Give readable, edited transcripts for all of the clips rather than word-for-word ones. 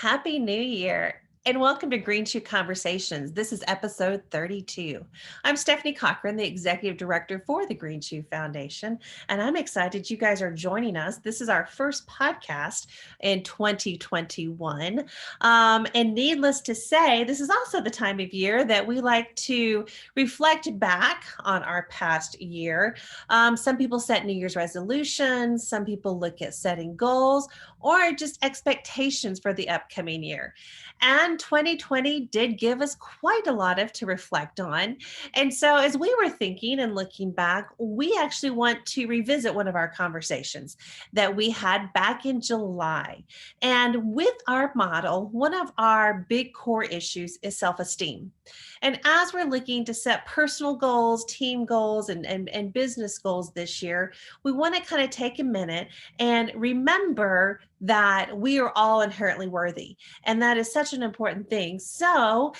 Happy New Year and welcome to Green Shoe Conversations. This is episode 32. I'm Stephanie Cochran, the Executive Director for the Green Shoe Foundation, and I'm excited you guys are joining us. This is our first podcast in 2021. And needless to say, this is also the time of year that we like to reflect back on our past year. Some people set New Year's resolutions, some people look at setting goals, or just expectations for the upcoming year. And 2020 did give us quite a lot to reflect on. And so, as we were thinking and looking back, we actually want to revisit one of our conversations that we had back in July. And with our model, one of our big core issues is self esteem. And as we're looking to set personal goals, team goals, and business goals this year, we want to kind of take a minute and remember that we are all inherently worthy. And that is such an important thing. So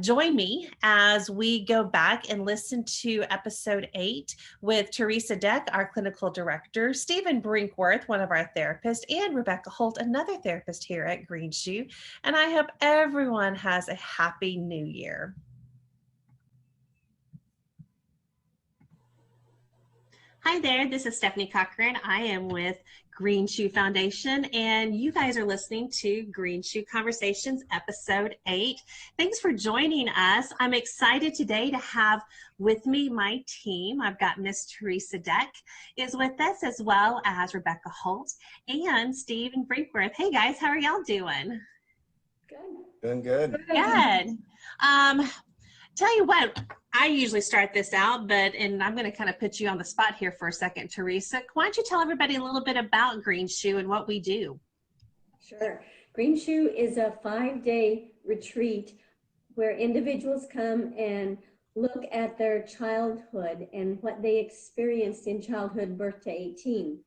join me as we go back and listen to episode 8 with Teresa Deck, our clinical director, Stephen Brinkworth, one of our therapists, and Rebecca Holt, another therapist here at Green Shoe. And I hope everyone has a happy new year. Hi there, this is Stephanie Cochran. I am with Green Shoe Foundation, and you guys are listening to Green Shoe Conversations, episode 8. Thanks for joining us. I'm excited today to have with me my team. I've got Miss Teresa Deck is with us, as well as Rebecca Holt and Stephen Brinkworth. Hey guys, how are y'all doing? Good. Doing good. Good. Tell you what, I usually start this out, and I'm going to kind of put you on the spot here for a second, Teresa. Why don't you tell everybody a little bit about Green Shoe and what we do? Sure. Green Shoe is a 5-day retreat where individuals come and look at their childhood and what they experienced in childhood, birth to 18,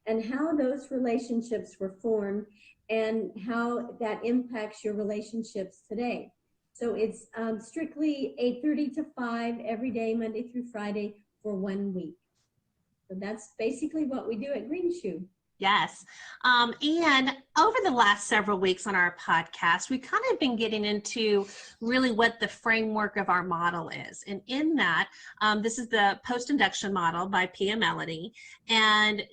and how those relationships were formed and how that impacts your relationships today. So it's strictly 8:30 to 5 every day, Monday through Friday, for 1 week. So that's basically what we do at Green Shoe. Yes. And over the last several weeks on our podcast, we've kind of been getting into really what the framework of our model is. And in that, this is the post-induction model by Pia Melody. And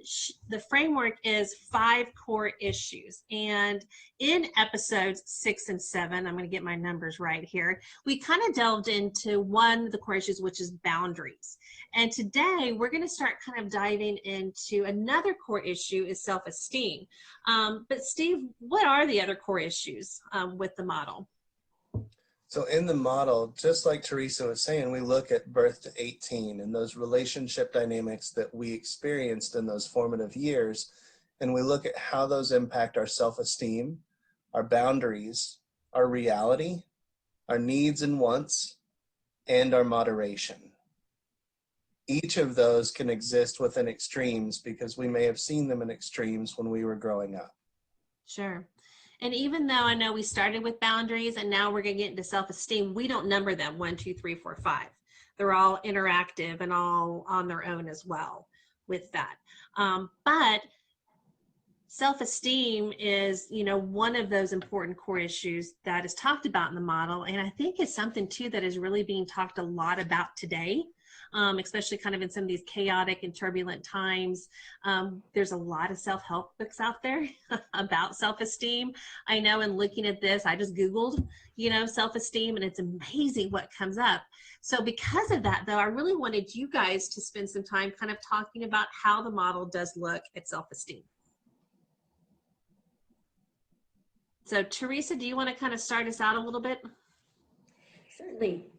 the framework is 5 core issues. And in episodes 6 and 7, I'm going to get my numbers right here, we kind of delved into one of the core issues, which is boundaries. And today we're going to start kind of diving into another core issue is self-esteem. But Steve, what are the other core issues with the model? So in the model, just like Teresa was saying, we look at birth to 18 and those relationship dynamics that we experienced in those formative years. And we look at how those impact our self-esteem, our boundaries, our reality, our needs and wants, and our moderation. Each of those can exist within extremes because we may have seen them in extremes when we were growing up. Sure. And even though I know we started with boundaries and now we're going to get into self-esteem, we don't number them 1, 2, 3, 4, 5. They're all interactive and all on their own as well with that. But self-esteem is, one of those important core issues that is talked about in the model. And I think it's something too that is really being talked a lot about today. Especially kind of in some of these chaotic and turbulent times. There's a lot of self-help books out there about self-esteem. I know in looking at this, I just Googled, self-esteem, and it's amazing what comes up. So because of that, though, I really wanted you guys to spend some time kind of talking about how the model does look at self-esteem. So Teresa, do you want to kind of start us out a little bit? Certainly.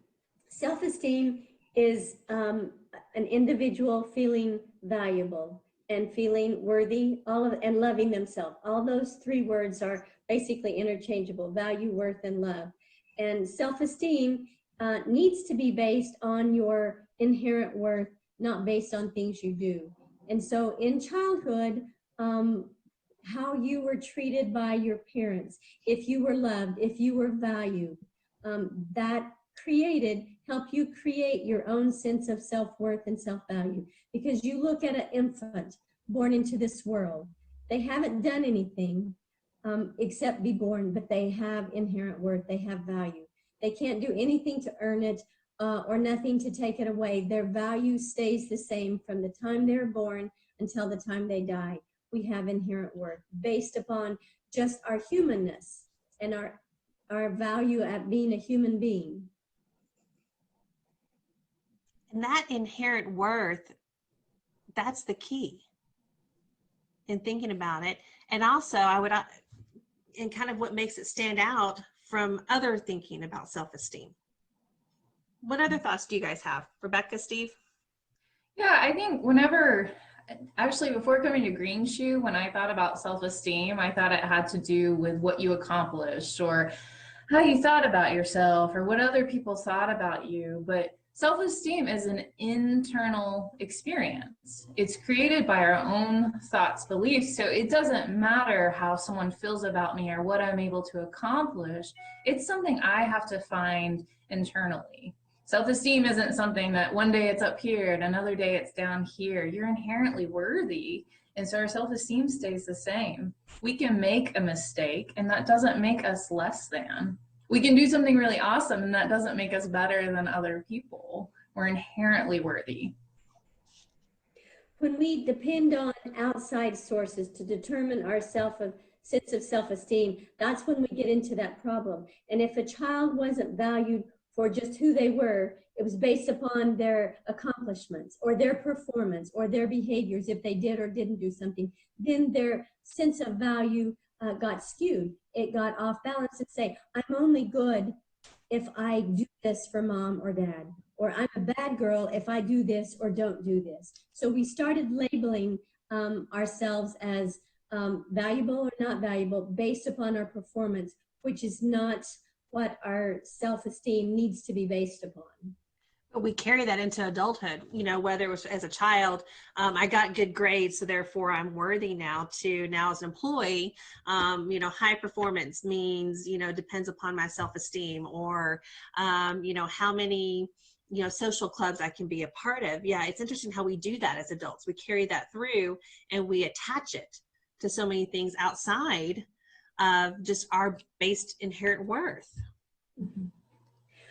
Self-esteem is an individual feeling valuable and feeling worthy, and loving themselves. All those 3 words are basically interchangeable: value, worth, and love. And self-esteem needs to be based on your inherent worth, not based on things you do. And so in childhood, how you were treated by your parents, if you were loved, if you were valued, that help you create your own sense of self-worth and self-value. Because you look at an infant born into this world, they haven't done anything, except be born, but they have inherent worth. They have value. They can't do anything to earn it or nothing to take it away. Their value stays the same from the time they're born until the time they die. We have inherent worth based upon just our humanness and our value at being a human being. And that inherent worth, that's the key in thinking about it. And also, I would, and kind of what makes it stand out from other thinking about self-esteem. What other thoughts do you guys have? Rebecca, Steve? Yeah, I think actually before coming to Green Shoe, when I thought about self-esteem, I thought it had to do with what you accomplished or how you thought about yourself or what other people thought about you. But self-esteem is an internal experience. It's created by our own thoughts, beliefs. So it doesn't matter how someone feels about me or what I'm able to accomplish. It's something I have to find internally. Self-esteem isn't something that one day it's up here and another day it's down here. You're inherently worthy. And so our self-esteem stays the same. We can make a mistake and that doesn't make us less than. We can do something really awesome and that doesn't make us better than other people. We're inherently worthy. When we depend on outside sources to determine our sense of self-esteem, that's when we get into that problem. And if a child wasn't valued for just who they were, it was based upon their accomplishments or their performance or their behaviors, if they did or didn't do something, then their sense of value got skewed. It got off balance and say, I'm only good if I do this for mom or dad, or I'm a bad girl if I do this or don't do this. So we started labeling ourselves as valuable or not valuable based upon our performance, which is not what our self-esteem needs to be based upon. But we carry that into adulthood, you know, whether it was as a child, I got good grades, so therefore I'm worthy now, to now as an employee, you know, high performance means, you know, depends upon my self-esteem or, you know, how many, you know, social clubs I can be a part of. Yeah, it's interesting how we do that as adults. We carry that through and we attach it to so many things outside of just our based inherent worth.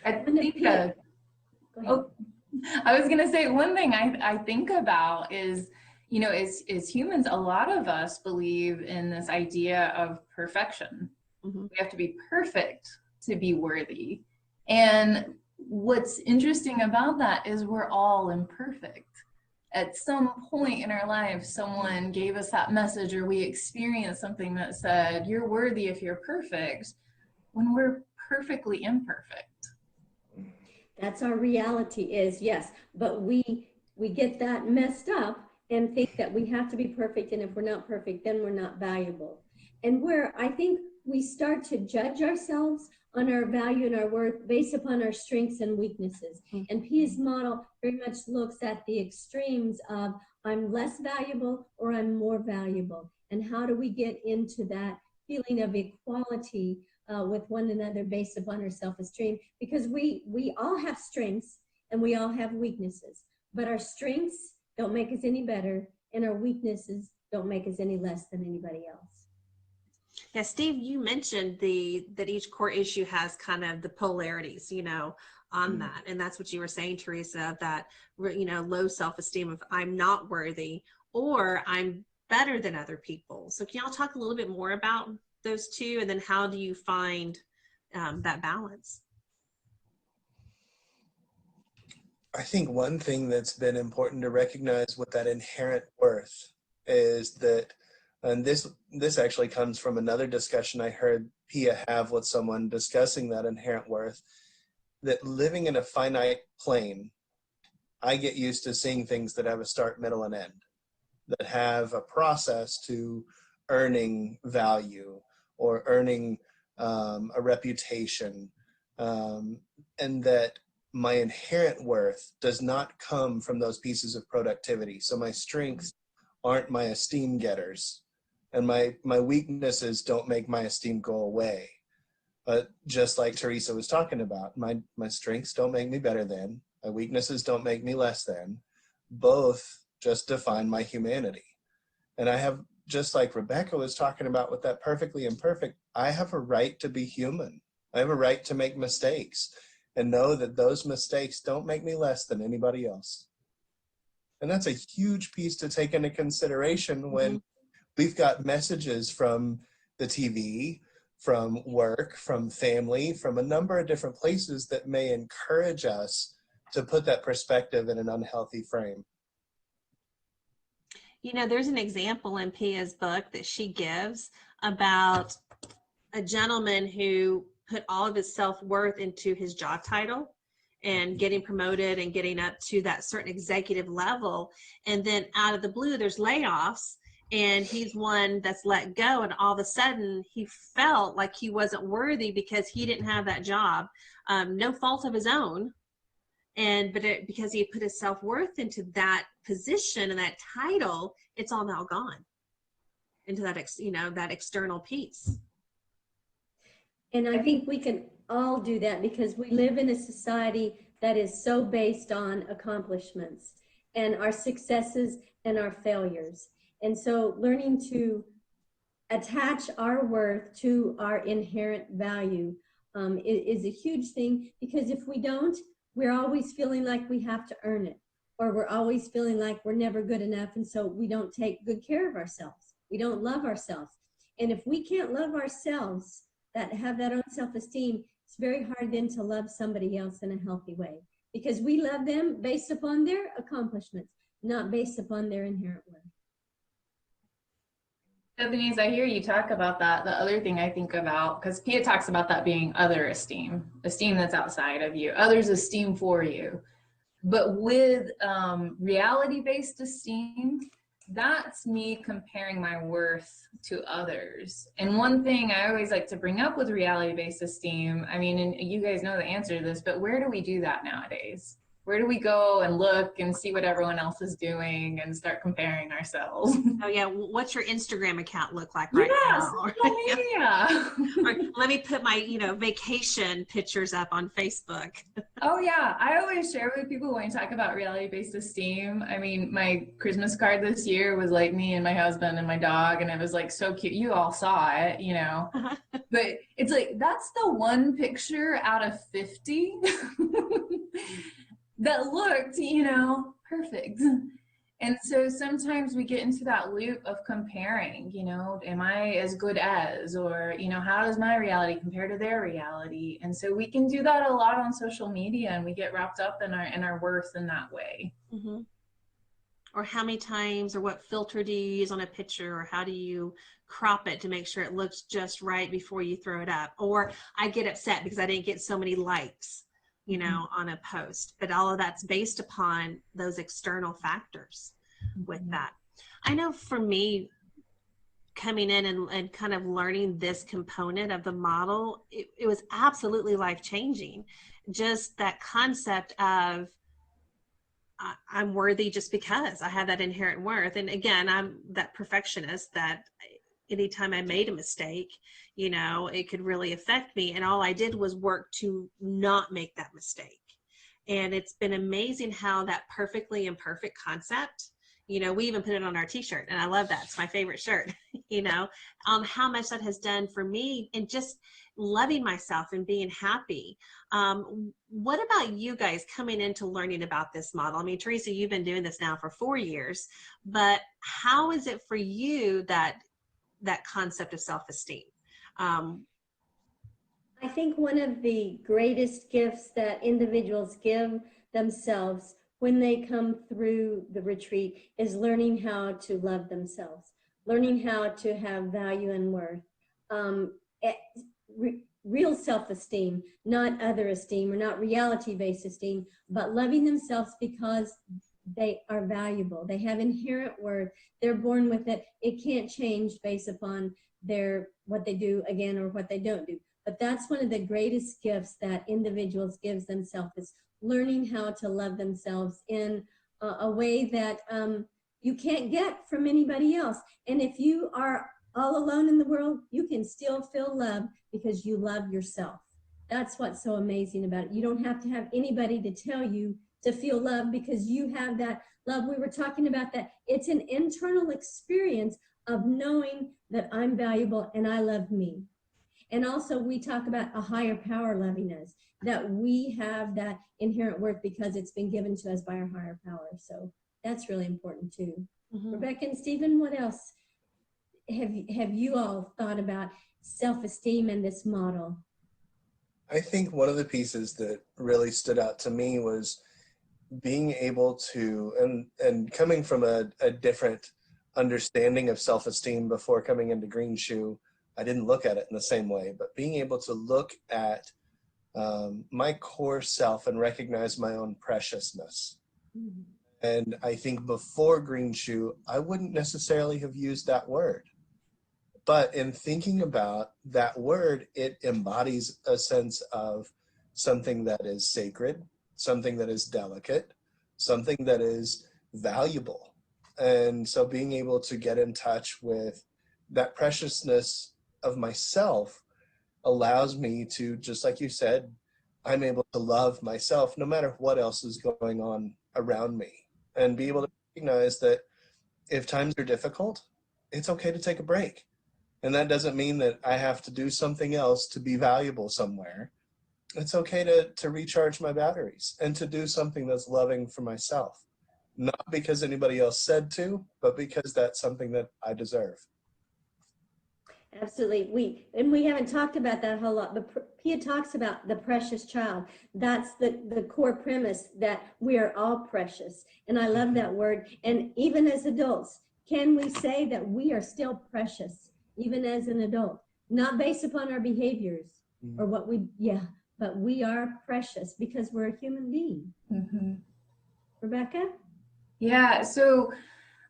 I think I was going to say one thing I think about is, you know, as humans, a lot of us believe in this idea of perfection. Mm-hmm. We have to be perfect to be worthy. And what's interesting about that is we're all imperfect. At some point in our lives, someone gave us that message or we experienced something that said, you're worthy if you're perfect, when we're perfectly imperfect. That's our reality is, yes, but we get that messed up and think that we have to be perfect, and if we're not perfect, then we're not valuable. And where I think we start to judge ourselves on our value and our worth based upon our strengths and weaknesses. And Pia's model very much looks at the extremes of I'm less valuable or I'm more valuable. And how do we get into that feeling of equality with one another based upon our self-esteem? Because we all have strengths and we all have weaknesses, but our strengths don't make us any better and our weaknesses don't make us any less than anybody else. Yeah, Steve, you mentioned that each core issue has kind of the polarities, you know, on that. And that's what you were saying, Teresa, that, you know, low self-esteem of I'm not worthy or I'm better than other people. So can y'all talk a little bit more about those two, and then how do you find that balance? I think one thing that's been important to recognize with that inherent worth is that, and this actually comes from another discussion I heard Pia have with someone discussing that inherent worth, that living in a finite plane, I get used to seeing things that have a start, middle, and end, that have a process to earning value or earning a reputation, and that my inherent worth does not come from those pieces of productivity. So my strengths aren't my esteem getters, and my weaknesses don't make my esteem go away. But just like Teresa was talking about, my strengths don't make me better than, my weaknesses don't make me less than. Both just define my humanity. And I have just like Rebecca was talking about with that perfectly imperfect, I have a right to be human. I have a right to make mistakes and know that those mistakes don't make me less than anybody else. And that's a huge piece to take into consideration when we've got messages from the TV, from work, from family, from a number of different places that may encourage us to put that perspective in an unhealthy frame. You know, there's an example in Pia's book that she gives about a gentleman who put all of his self-worth into his job title and getting promoted and getting up to that certain executive level. And then out of the blue, there's layoffs, and he's one that's let go. And all of a sudden he felt like he wasn't worthy because he didn't have that job. No fault of his own. Because he put his self-worth into that position and that title, it's all now gone into that, that external piece. And I think we can all do that because we live in a society that is so based on accomplishments and our successes and our failures. And so learning to attach our worth to our inherent value is a huge thing, because if we don't, we're always feeling like we have to earn it, or we're always feeling like we're never good enough, and so we don't take good care of ourselves. We don't love ourselves. And if we can't love ourselves, that have that own self-esteem, it's very hard then to love somebody else in a healthy way, because we love them based upon their accomplishments, not based upon their inherent worth. Stephanie, as I hear you talk about that, the other thing I think about, because Pia talks about that being other esteem, esteem that's outside of you, others' esteem for you. But with reality-based esteem, that's me comparing my worth to others. And one thing I always like to bring up with reality-based esteem, I mean, and you guys know the answer to this, but where do we do that nowadays? Where do we go and look and see what everyone else is doing and start comparing ourselves? Oh yeah, what's your Instagram account look like right now? Social media. Or let me put my, vacation pictures up on Facebook. Oh yeah, I always share with people when we talk about reality-based esteem. I mean, my Christmas card this year was like me and my husband and my dog, and it was like so cute. You all saw it, But it's like, that's the one picture out of 50 that looked, perfect. And so sometimes we get into that loop of comparing, am I as good as, or, how does my reality compare to their reality? And so we can do that a lot on social media, and we get wrapped up in our worth in that way. Mm-hmm. Or how many times, or what filter do you use on a picture, or how do you crop it to make sure it looks just right before you throw it up? Or I get upset because I didn't get so many likes, on a post, but all of that's based upon those external factors with that. I know for me, coming in and kind of learning this component of the model, it was absolutely life-changing. Just that concept of I'm worthy just because I have that inherent worth. And again, I'm that perfectionist that anytime I made a mistake, it could really affect me. And all I did was work to not make that mistake. And it's been amazing how that perfectly imperfect concept, we even put it on our t-shirt, and I love that. It's my favorite shirt, how much that has done for me and just loving myself and being happy. What about you guys coming into learning about this model? I mean, Teresa, you've been doing this now for 4 years, but how is it for you that concept of self-esteem? I think one of the greatest gifts that individuals give themselves when they come through the retreat is learning how to love themselves, learning how to have value and worth. Real self-esteem, not other esteem, or not reality-based esteem, but loving themselves because they are valuable. They have inherent worth. They're born with it. It can't change based upon what they do again or what they don't do. But that's one of the greatest gifts that individuals gives themselves, is learning how to love themselves in a way that you can't get from anybody else. And if you are all alone in the world, you can still feel love because you love yourself. That's what's so amazing about it. You don't have to have anybody to tell you to feel love, because you have that love. We were talking about that. It's an internal experience of knowing that I'm valuable and I love me. And also we talk about a higher power loving us, that we have that inherent worth because it's been given to us by our higher power. So that's really important too. Mm-hmm. Rebecca and Stephen, what else have you all thought about self-esteem in this model? I think one of the pieces that really stood out to me was being able to, and coming from a different understanding of self-esteem before coming into Green Shoe, I didn't look at it in the same way, but being able to look at my core self and recognize my own preciousness. Mm-hmm. And I think before Green Shoe, I wouldn't necessarily have used that word. But in thinking about that word, it embodies a sense of something that is sacred, something that is delicate, something that is valuable. And so being able to get in touch with that preciousness of myself allows me to, just like you said, I'm able to love myself no matter what else is going on around me, and be able to recognize that if times are difficult, it's okay to take a break. And that doesn't mean that I have to do something else to be valuable somewhere. It's okay to recharge my batteries and to do something that's loving for myself. Not because anybody else said to, but because that's something that I deserve. Absolutely. We haven't talked about that a whole lot, but Pia talks about the precious child. That's the core premise, that we are all precious. And I love that word. And even as adults, can we say that we are still precious, even as an adult? Not based upon our behaviors or what we, but we are precious because we're a human being. Mm-hmm. Rebecca? Yeah, so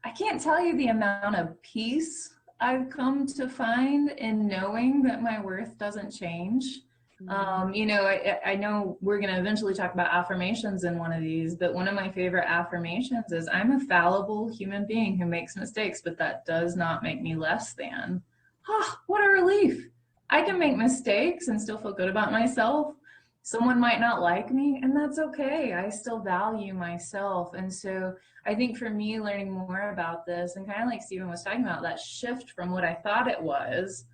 I can't tell you the amount of peace I've come to find in knowing that my worth doesn't change. You know, I know we're going to eventually talk about affirmations in one of these, but one of my favorite affirmations is, I'm a fallible human being who makes mistakes, but that does not make me less than. Ah, what a relief. I can make mistakes and still feel good about myself. Someone might not like me, and that's okay. I still value myself. And so I think for me, learning more about this, and kind of like Stephen was talking about, that shift from what I thought it was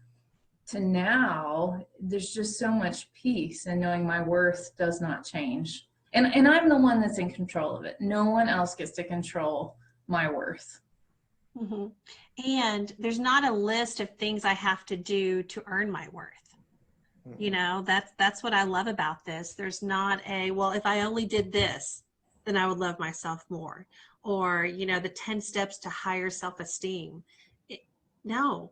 to now, there's just so much peace in knowing my worth does not change. And I'm the one that's in control of it. No one else gets to control my worth. Mm-hmm. And there's not a list of things I have to do to earn my worth. You know, that's what I love about this. There's not a, well, if I only did this, then I would love myself more. Or, you know, the 10 steps to higher self-esteem. No,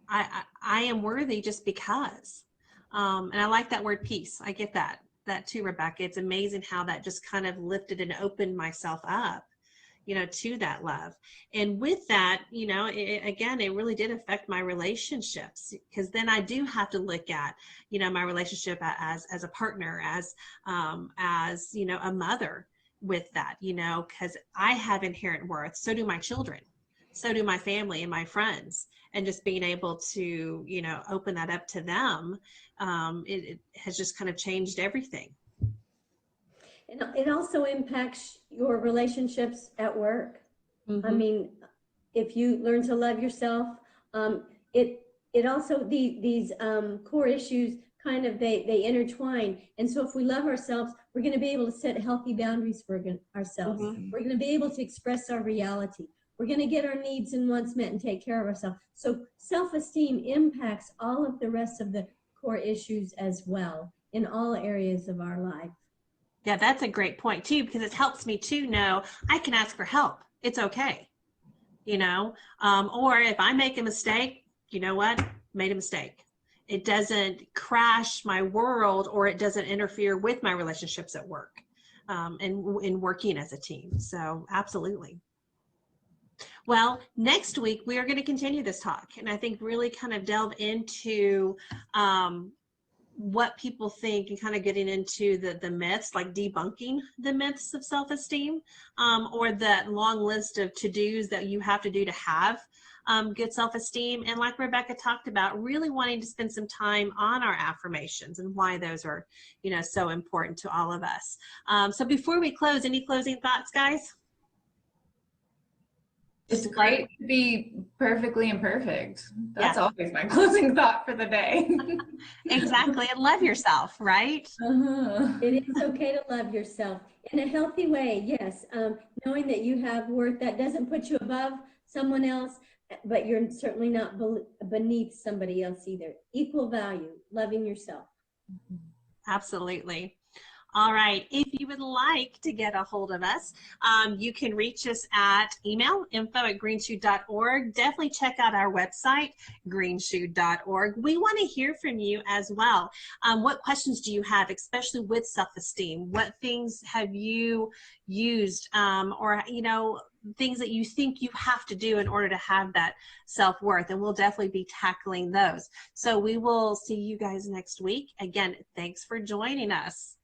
I am worthy just because. And I like that word peace. I get that too, Rebecca. It's amazing how that just kind of lifted and opened myself up, you know, to that love. And with that, you know, again, it really did affect my relationships, because then I do have to look at, you know, my relationship as a partner, as, you know, a mother with that, you know, because I have inherent worth. So do my children. So do my family and my friends. And just being able to, you know, open that up to them, it has just kind of changed everything. And it also impacts your relationships at work. Mm-hmm. I mean, if you learn to love yourself, it also, these core issues kind of, they intertwine. And so if we love ourselves, we're going to be able to set healthy boundaries for ourselves. Mm-hmm. We're going to be able to express our reality. We're going to get our needs and wants met and take care of ourselves. So self-esteem impacts all of the rest of the core issues as well in all areas of our life. Yeah, that's a great point too, because it helps me to know I can ask for help. It's okay. You know, or if I make a mistake, you know what, made a mistake. It doesn't crash my world, or it doesn't interfere with my relationships at work, and in working as a team. So absolutely. Well, next week we are going to continue this talk, and I think really kind of delve into what people think, and kind of getting into the myths, like debunking the myths of self-esteem, or that long list of to-dos that you have to do to have good self-esteem. And like Rebecca talked about, really wanting to spend some time on our affirmations and why those are, you know, so important to all of us. So before we close, any closing thoughts, guys? It's Start. great to be perfectly imperfect. That's Yes, always my closing thought for the day. exactly. And love yourself, right? Uh-huh. It is okay to love yourself in a healthy way. Yes. Knowing that you have worth that doesn't put you above someone else, but you're certainly not beneath somebody else either. Equal value, loving yourself. Absolutely. All right. If you would like to get a hold of us, you can reach us at email info@greenshoe.org. Definitely check out our website, greenshoe.org. We want to hear from you as well. What questions do you have, especially with self-esteem? What things have you used, or, things that you think you have to do in order to have that self-worth? And we'll definitely be tackling those. So we will see you guys next week. Again, thanks for joining us.